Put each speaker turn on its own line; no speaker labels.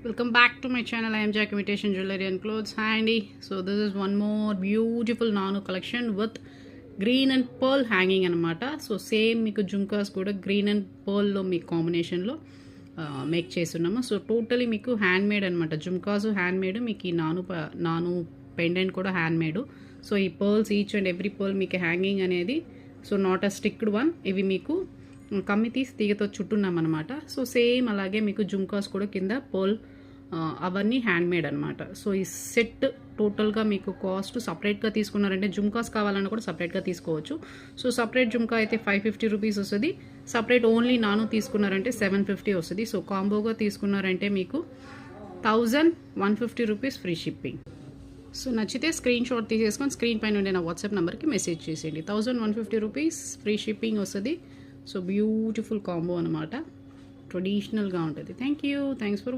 Welcome back to my channel. I am Jack Imitation Jewelry and Clothes. Hi Andy. So this is one more beautiful nano collection with green and pearl hanging anamata. So same మీకు జుంకాస్ కూడా green and పర్ల్లో మీకు కాంబినేషన్లో make చేస్తున్నాము. So totally మీకు hand made అనమాట. Jhumkas hand made, మీకు ఈ నాను పెండెంట్ కూడా హ్యాండ్ మేడ్. సో ఈ pearls each and every pearl మీకు హ్యాంగింగ్ అనేది so not a sticked one, ఇవి మీకు కమ్మి తీసి తీగతో చుట్టున్నామన్నమాట. సో సేమ్ అలాగే మీకు జుంకాస్ కూడా కింద పర్ల్ అవన్నీ హ్యాండ్ మేడ్ అనమాట. సో ఈ సెట్ టోటల్గా మీకు కాస్ట్ సపరేట్గా తీసుకున్నారంటే జుంకాస్ కావాలన్నా కూడా సపరేట్గా తీసుకోవచ్చు. సో సపరేట్ జుంకా అయితే 550 రూపీస్ వస్తుంది, సపరేట్ ఓన్లీ నాను తీసుకున్నారంటే 750 వస్తుంది. సో కాంబోగా తీసుకున్నారంటే మీకు 1150 రూపీస్ ఫ్రీ షిప్పింగ్. సో నచ్చితే స్క్రీన్ షాట్ తీసేసుకొని స్క్రీన్ పైన ఉండే నా వాట్సాప్ నెంబర్కి మెసేజ్ చేసేయండి. 1150 రూపీస్ ఫ్రీ షిప్పింగ్ వస్తుంది. సో బ్యూటిఫుల్ కాంబో అనమాట, ట్రెడిషనల్గా ఉంటుంది. Thanks for